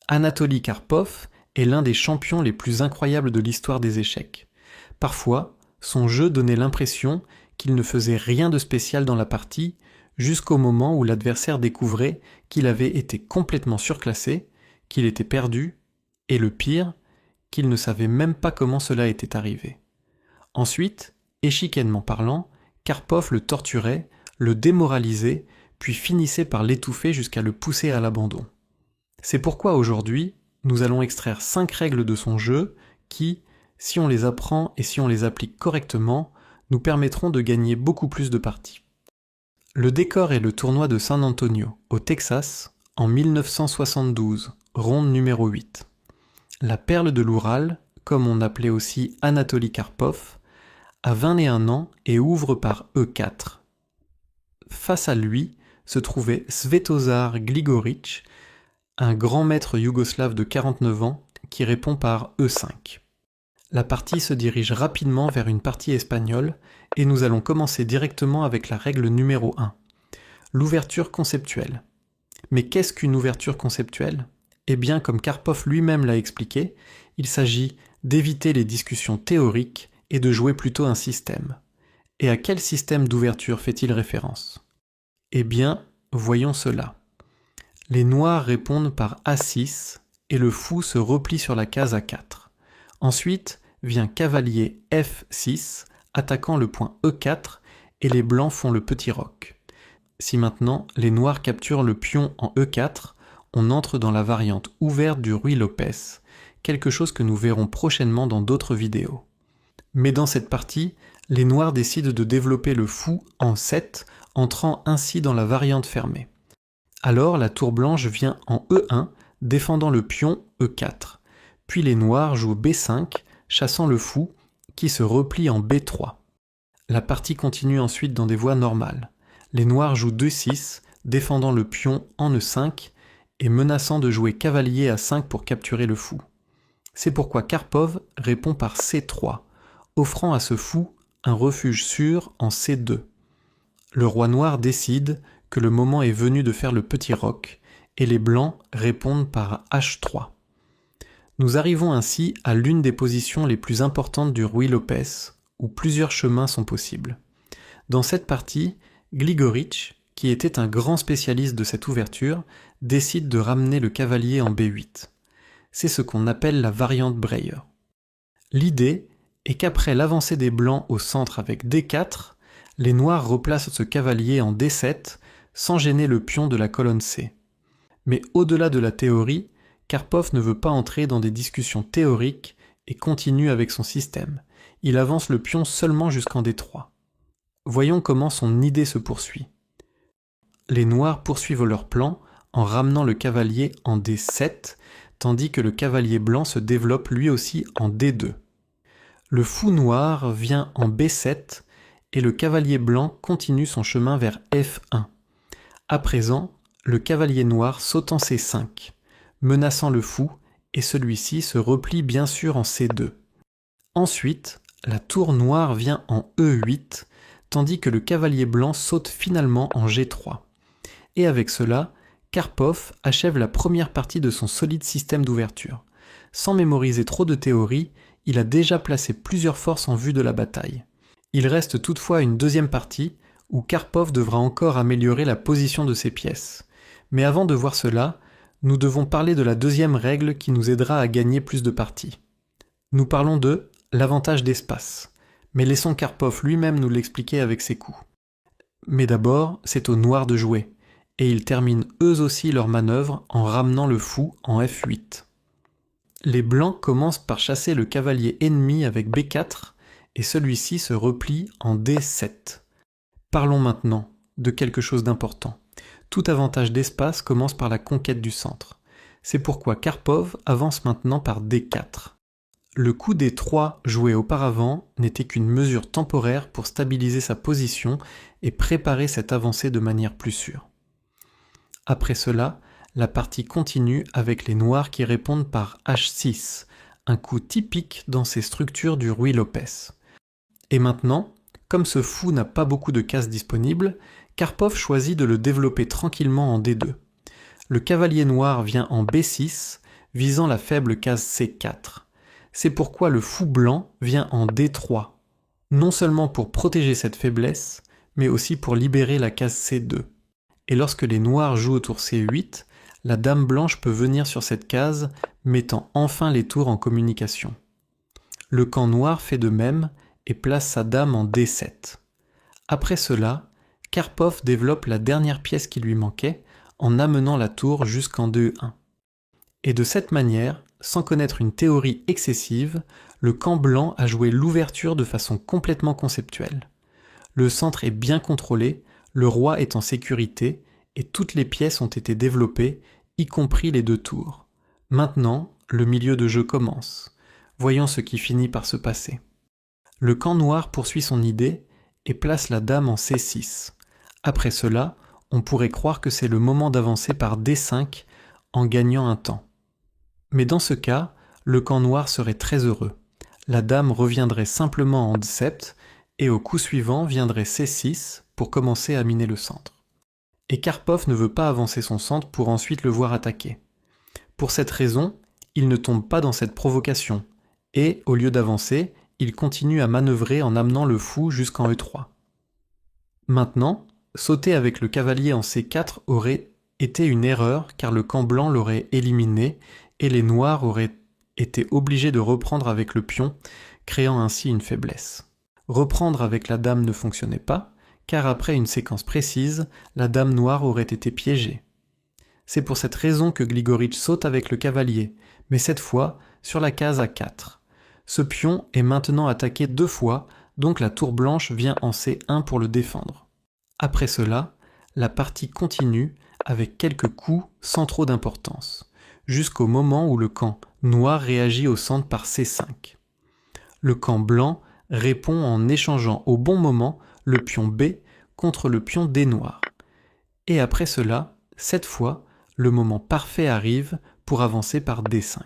Anatoly Karpov est l'un des champions les plus incroyables de l'histoire des échecs. Parfois, son jeu donnait l'impression qu'il ne faisait rien de spécial dans la partie, jusqu'au moment où l'adversaire découvrait qu'il avait été complètement surclassé, qu'il était perdu, et le pire, qu'il ne savait même pas comment cela était arrivé. Ensuite, échiquènement parlant, Karpov le torturait, le démoralisait, puis finissait par l'étouffer jusqu'à le pousser à l'abandon. C'est pourquoi aujourd'hui, nous allons extraire 5 règles de son jeu qui, si on les apprend et si on les applique correctement, nous permettront de gagner beaucoup plus de parties. Le décor est le tournoi de San Antonio, au Texas, en 1972, ronde numéro 8. La perle de l'Oural, comme on appelait aussi Anatoly Karpov, a 21 ans et ouvre par E4. Face à lui se trouvait Svetozar Gligorić, un grand maître yougoslave de 49 ans qui répond par E5. La partie se dirige rapidement vers une partie espagnole et nous allons commencer directement avec la règle numéro 1, l'ouverture conceptuelle. Mais qu'est-ce qu'une ouverture conceptuelle ? Eh bien, comme Karpov lui-même l'a expliqué, il s'agit d'éviter les discussions théoriques et de jouer plutôt un système. Et à quel système d'ouverture fait-il référence ? Eh bien, voyons cela. Les noirs répondent par A6 et le fou se replie sur la case A4. Ensuite vient cavalier F6 attaquant le point E4 et les blancs font le petit roc. Si maintenant les noirs capturent le pion en E4, on entre dans la variante ouverte du Ruy Lopez, quelque chose que nous verrons prochainement dans d'autres vidéos. Mais dans cette partie, les noirs décident de développer le fou en 7, entrant ainsi dans la variante fermée. Alors la tour blanche vient en E1, défendant le pion E4. Puis les noirs jouent B5, chassant le fou, qui se replie en B3. La partie continue ensuite dans des voies normales. Les noirs jouent D6, défendant le pion en E5, et menaçant de jouer cavalier à 5 pour capturer le fou. C'est pourquoi Karpov répond par C3, offrant à ce fou un refuge sûr en C2. Le roi noir décide que le moment est venu de faire le petit roc, et les blancs répondent par H3. Nous arrivons ainsi à l'une des positions les plus importantes du Ruy Lopez, où plusieurs chemins sont possibles. Dans cette partie, Gligorić, qui était un grand spécialiste de cette ouverture, décide de ramener le cavalier en B8. C'est ce qu'on appelle la variante Breyer. L'idée est qu'après l'avancée des blancs au centre avec D4, les noirs replacent ce cavalier en D7 sans gêner le pion de la colonne C. Mais au-delà de la théorie, Karpov ne veut pas entrer dans des discussions théoriques et continue avec son système. Il avance le pion seulement jusqu'en D3. Voyons comment son idée se poursuit. Les noirs poursuivent leur plan en ramenant le cavalier en D7, tandis que le cavalier blanc se développe lui aussi en D2. Le fou noir vient en B7 et le cavalier blanc continue son chemin vers F1. À présent, le cavalier noir saute en C5, menaçant le fou, et celui-ci se replie bien sûr en C2. Ensuite, la tour noire vient en E8, tandis que le cavalier blanc saute finalement en G3. Et avec cela, Karpov achève la première partie de son solide système d'ouverture. Sans mémoriser trop de théorie, il a déjà placé plusieurs forces en vue de la bataille. Il reste toutefois une deuxième partie, où Karpov devra encore améliorer la position de ses pièces. Mais avant de voir cela, nous devons parler de la deuxième règle qui nous aidera à gagner plus de parties. Nous parlons de l'avantage d'espace, mais laissons Karpov lui-même nous l'expliquer avec ses coups. Mais d'abord, c'est aux noirs de jouer, et ils terminent eux aussi leur manœuvre en ramenant le fou en F8. Les blancs commencent par chasser le cavalier ennemi avec B4, et celui-ci se replie en D7. Parlons maintenant de quelque chose d'important. Tout avantage d'espace commence par la conquête du centre. C'est pourquoi Karpov avance maintenant par D4. Le coup D3 joué auparavant n'était qu'une mesure temporaire pour stabiliser sa position et préparer cette avancée de manière plus sûre. Après cela, la partie continue avec les noirs qui répondent par H6, un coup typique dans ces structures du Ruy Lopez. Et maintenant, comme ce fou n'a pas beaucoup de cases disponibles, Karpov choisit de le développer tranquillement en D2. Le cavalier noir vient en B6, visant la faible case C4. C'est pourquoi le fou blanc vient en D3, non seulement pour protéger cette faiblesse, mais aussi pour libérer la case C2. Et lorsque les noirs jouent au tour C8, la dame blanche peut venir sur cette case, mettant enfin les tours en communication. Le camp noir fait de même et place sa dame en D7. Après cela, Karpov développe la dernière pièce qui lui manquait en amenant la tour jusqu'en D1. Et de cette manière, sans connaître une théorie excessive, le camp blanc a joué l'ouverture de façon complètement conceptuelle. Le centre est bien contrôlé, le roi est en sécurité et toutes les pièces ont été développées, y compris les 2 tours. Maintenant, le milieu de jeu commence. Voyons ce qui finit par se passer. Le camp noir poursuit son idée et place la dame en C6. Après cela, on pourrait croire que c'est le moment d'avancer par D5 en gagnant un temps. Mais dans ce cas, le camp noir serait très heureux. La dame reviendrait simplement en D7 et au coup suivant viendrait C6 pour commencer à miner le centre. Et Karpov ne veut pas avancer son centre pour ensuite le voir attaquer. Pour cette raison, il ne tombe pas dans cette provocation et, au lieu d'avancer, il continue à manœuvrer en amenant le fou jusqu'en E3. Maintenant, sauter avec le cavalier en C4 aurait été une erreur car le camp blanc l'aurait éliminé et les noirs auraient été obligés de reprendre avec le pion, créant ainsi une faiblesse. Reprendre avec la dame ne fonctionnait pas, car après une séquence précise, la dame noire aurait été piégée. C'est pour cette raison que Grigorich saute avec le cavalier, mais cette fois sur la case A4. Ce pion est maintenant attaqué 2 fois, donc la tour blanche vient en C1 pour le défendre. Après cela, la partie continue avec quelques coups sans trop d'importance, jusqu'au moment où le camp noir réagit au centre par C5. Le camp blanc répond en échangeant au bon moment le pion B contre le pion D noir. Et après cela, cette fois, le moment parfait arrive pour avancer par D5.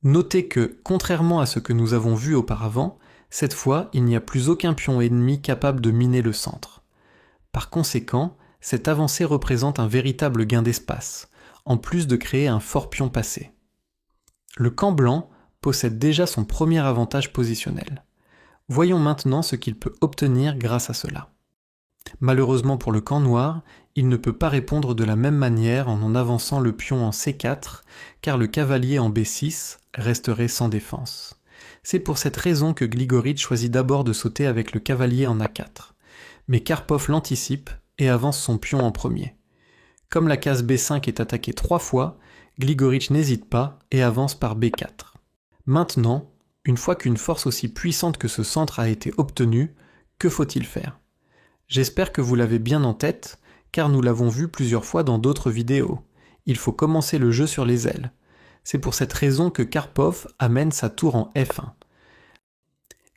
Notez que, contrairement à ce que nous avons vu auparavant, cette fois, il n'y a plus aucun pion ennemi capable de miner le centre. Par conséquent, cette avancée représente un véritable gain d'espace, en plus de créer un fort pion passé. Le camp blanc possède déjà son premier avantage positionnel. Voyons maintenant ce qu'il peut obtenir grâce à cela. Malheureusement pour le camp noir, il ne peut pas répondre de la même manière en avançant le pion en C4, car le cavalier en B6 resterait sans défense. C'est pour cette raison que Grigorich choisit d'abord de sauter avec le cavalier en A4. Mais Karpov l'anticipe et avance son pion en premier. Comme la case B5 est attaquée 3 fois, Grigorich n'hésite pas et avance par B4. Maintenant, une fois qu'une force aussi puissante que ce centre a été obtenue, que faut-il faire ? J'espère que vous l'avez bien en tête, car nous l'avons vu plusieurs fois dans d'autres vidéos. Il faut commencer le jeu sur les ailes. C'est pour cette raison que Karpov amène sa tour en F1.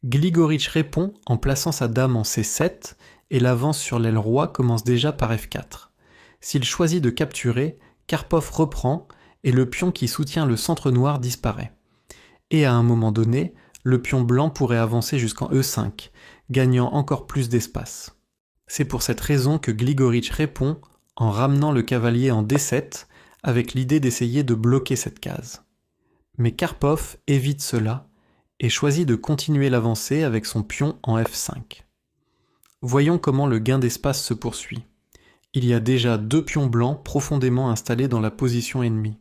Grigorich répond en plaçant sa dame en C7 et l'avance sur l'aile roi commence déjà par F4. S'il choisit de capturer, Karpov reprend et le pion qui soutient le centre noir disparaît. Et à un moment donné, le pion blanc pourrait avancer jusqu'en E5, gagnant encore plus d'espace. C'est pour cette raison que Grigorich répond en ramenant le cavalier en D7 avec l'idée d'essayer de bloquer cette case. Mais Karpov évite cela et choisit de continuer l'avancée avec son pion en F5. Voyons comment le gain d'espace se poursuit. Il y a déjà 2 pions blancs profondément installés dans la position ennemie.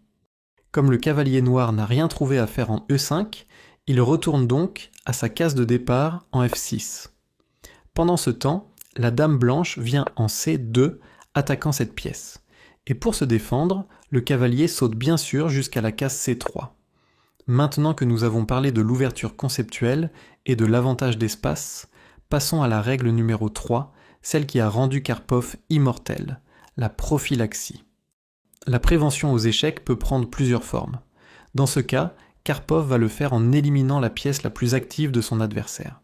Comme le cavalier noir n'a rien trouvé à faire en E5, il retourne donc à sa case de départ en F6. Pendant ce temps, la dame blanche vient en C2 attaquant cette pièce. Et pour se défendre, le cavalier saute bien sûr jusqu'à la case C3. Maintenant que nous avons parlé de l'ouverture conceptuelle et de l'avantage d'espace, passons à la règle numéro 3, celle qui a rendu Karpov immortel, la prophylaxie. La prévention aux échecs peut prendre plusieurs formes. Dans ce cas, Karpov va le faire en éliminant la pièce la plus active de son adversaire.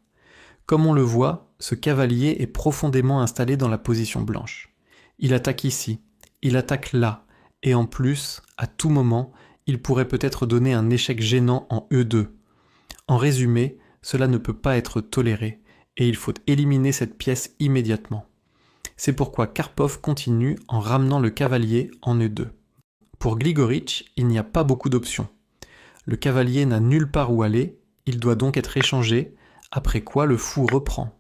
Comme on le voit, ce cavalier est profondément installé dans la position blanche. Il attaque ici, il attaque là, et en plus, à tout moment, il pourrait peut-être donner un échec gênant en E2. En résumé, cela ne peut pas être toléré, et il faut éliminer cette pièce immédiatement. C'est pourquoi Karpov continue en ramenant le cavalier en E2. Pour Grigorić, il n'y a pas beaucoup d'options. Le cavalier n'a nulle part où aller, il doit donc être échangé, après quoi le fou reprend.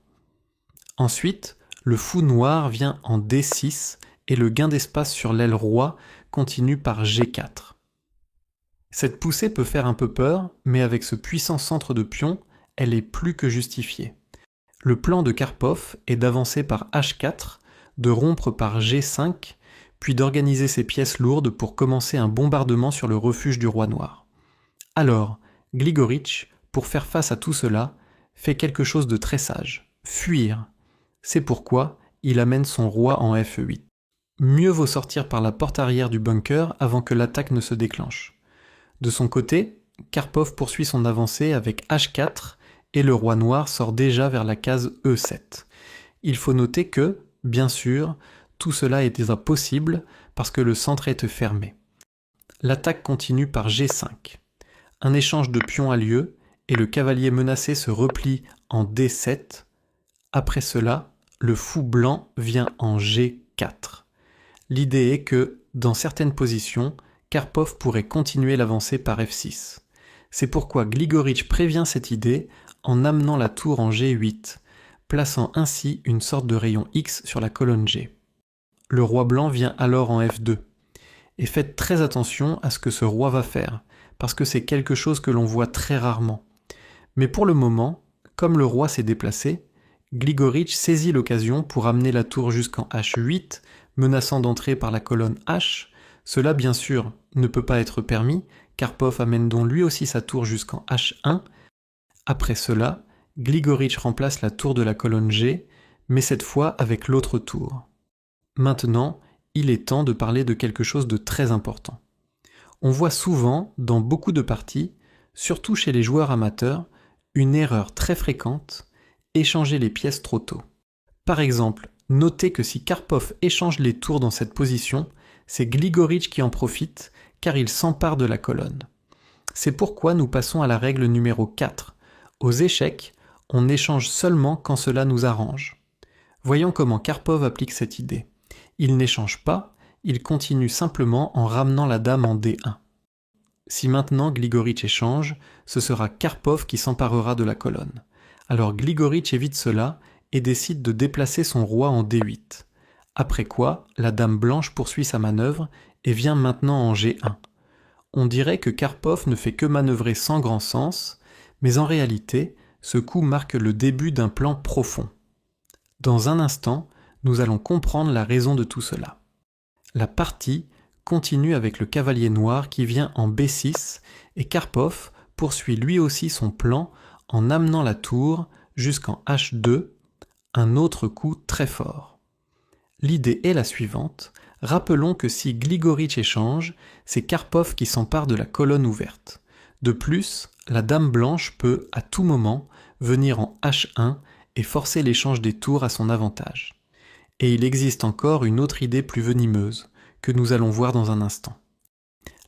Ensuite, le fou noir vient en D6 et le gain d'espace sur l'aile roi continue par G4. Cette poussée peut faire un peu peur, mais avec ce puissant centre de pion, elle est plus que justifiée. Le plan de Karpov est d'avancer par H4, de rompre par G5, puis d'organiser ses pièces lourdes pour commencer un bombardement sur le refuge du roi noir. Alors, Grigorić, pour faire face à tout cela, fait quelque chose de très sage, fuir. C'est pourquoi il amène son roi en F8. Mieux vaut sortir par la porte arrière du bunker avant que l'attaque ne se déclenche. De son côté, Karpov poursuit son avancée avec H4 et le roi noir sort déjà vers la case E7. Il faut noter que, bien sûr, tout cela est impossible parce que le centre est fermé. L'attaque continue par G5. Un échange de pions a lieu et le cavalier menacé se replie en D7. Après cela, le fou blanc vient en G4. L'idée est que, dans certaines positions, Karpov pourrait continuer l'avancée par F6. C'est pourquoi Grigorić prévient cette idée en amenant la tour en G8, plaçant ainsi une sorte de rayon X sur la colonne G. Le roi blanc vient alors en F2. Et faites très attention à ce que ce roi va faire, parce que c'est quelque chose que l'on voit très rarement. Mais pour le moment, comme le roi s'est déplacé, Grigorić saisit l'occasion pour amener la tour jusqu'en H8, menaçant d'entrer par la colonne H. Cela, bien sûr, ne peut pas être permis, Karpov amène donc lui aussi sa tour jusqu'en H1. Après cela, Grigorić remplace la tour de la colonne G, mais cette fois avec l'autre tour. Maintenant, il est temps de parler de quelque chose de très important. On voit souvent, dans beaucoup de parties, surtout chez les joueurs amateurs, une erreur très fréquente, échanger les pièces trop tôt. Par exemple, notez que si Karpov échange les tours dans cette position, c'est Grigorić qui en profite, car il s'empare de la colonne. C'est pourquoi nous passons à la règle numéro 4. Aux échecs, on échange seulement quand cela nous arrange. Voyons comment Karpov applique cette idée. Il n'échange pas, il continue simplement en ramenant la dame en D1. Si maintenant Grigorić échange, ce sera Karpov qui s'emparera de la colonne. Alors Grigorić évite cela et décide de déplacer son roi en D8. Après quoi, la dame blanche poursuit sa manœuvre et vient maintenant en G1. On dirait que Karpov ne fait que manœuvrer sans grand sens, mais en réalité, ce coup marque le début d'un plan profond. Dans un instant, nous allons comprendre la raison de tout cela. La partie continue avec le cavalier noir qui vient en B6 et Karpov poursuit lui aussi son plan en amenant la tour jusqu'en H2, un autre coup très fort. L'idée est la suivante, rappelons que si Grigorić échange, c'est Karpov qui s'empare de la colonne ouverte. De plus, la dame blanche peut, à tout moment, venir en H1 et forcer l'échange des tours à son avantage. Et il existe encore une autre idée plus venimeuse, que nous allons voir dans un instant.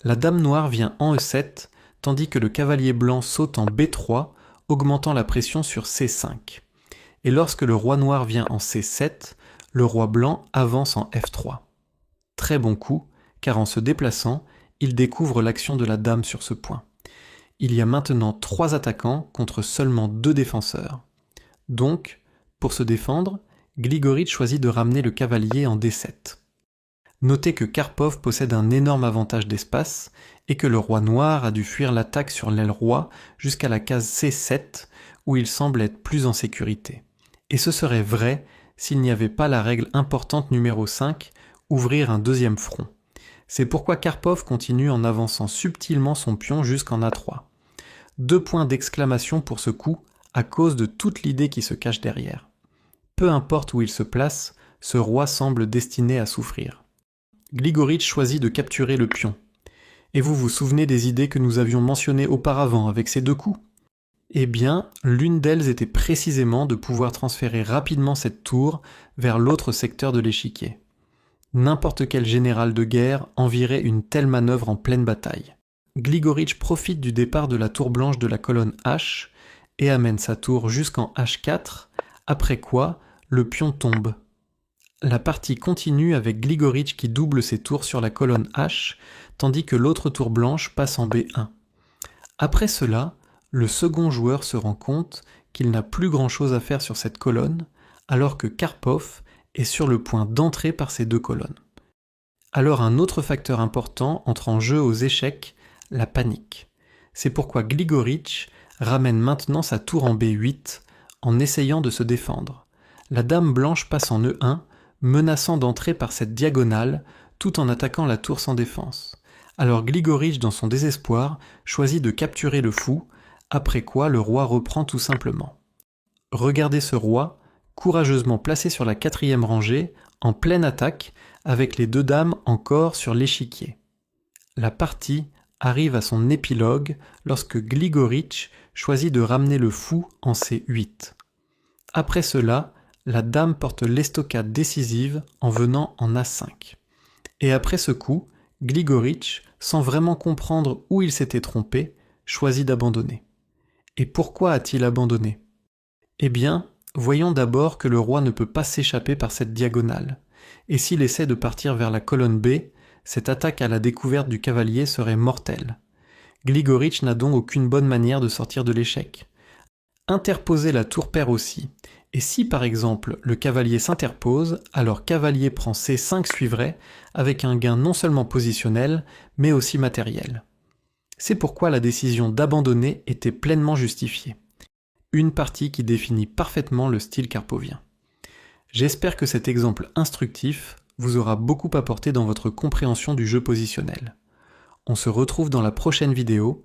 La dame noire vient en E7, tandis que le cavalier blanc saute en B3, augmentant la pression sur C5. Et lorsque le roi noir vient en C7, le roi blanc avance en F3. Très bon coup, car en se déplaçant, il découvre l'action de la dame sur ce point. Il y a maintenant 3 attaquants contre seulement 2 défenseurs. Donc, pour se défendre, Grigorić choisit de ramener le cavalier en D7. Notez que Karpov possède un énorme avantage d'espace et que le roi noir a dû fuir l'attaque sur l'aile roi jusqu'à la case C7 où il semble être plus en sécurité. Et ce serait vrai s'il n'y avait pas la règle importante numéro 5, ouvrir un deuxième front. C'est pourquoi Karpov continue en avançant subtilement son pion jusqu'en A3. 2 points d'exclamation pour ce coup à cause de toute l'idée qui se cache derrière. Peu importe où il se place, ce roi semble destiné à souffrir. Grigorić choisit de capturer le pion. Et vous vous souvenez des idées que nous avions mentionnées auparavant avec ces 2 coups ? Eh bien, l'une d'elles était précisément de pouvoir transférer rapidement cette tour vers l'autre secteur de l'échiquier. N'importe quel général de guerre envierait une telle manœuvre en pleine bataille. Grigorić profite du départ de la tour blanche de la colonne H et amène sa tour jusqu'en H4, après quoi le pion tombe. La partie continue avec Grigorić qui double ses tours sur la colonne H, tandis que l'autre tour blanche passe en B1. Après cela, le second joueur se rend compte qu'il n'a plus grand-chose à faire sur cette colonne, alors que Karpov est sur le point d'entrer par ces deux colonnes. Alors un autre facteur important entre en jeu aux échecs, la panique. C'est pourquoi Grigorich ramène maintenant sa tour en B8 en essayant de se défendre. La dame blanche passe en E1, menaçant d'entrer par cette diagonale tout en attaquant la tour sans défense. Alors Grigorich, dans son désespoir, choisit de capturer le fou, après quoi le roi reprend tout simplement. Regardez ce roi, courageusement placé sur la 4e rangée, en pleine attaque, avec les deux dames encore sur l'échiquier. La partie arrive à son épilogue lorsque Grigorich choisit de ramener le fou en C8. Après cela, la dame porte l'estocade décisive en venant en A5. Et après ce coup, Grigorich, sans vraiment comprendre où il s'était trompé, choisit d'abandonner. Et pourquoi a-t-il abandonné ? Eh bien, voyons d'abord que le roi ne peut pas s'échapper par cette diagonale, et s'il essaie de partir vers la colonne B, cette attaque à la découverte du cavalier serait mortelle. Grigorich n'a donc aucune bonne manière de sortir de l'échec. Interposer la tour paire aussi, et si par exemple le cavalier s'interpose, alors cavalier prend C5 suivrait, avec un gain non seulement positionnel, mais aussi matériel. C'est pourquoi la décision d'abandonner était pleinement justifiée. Une partie qui définit parfaitement le style karpovien. J'espère que cet exemple instructif vous aura beaucoup apporté dans votre compréhension du jeu positionnel. On se retrouve dans la prochaine vidéo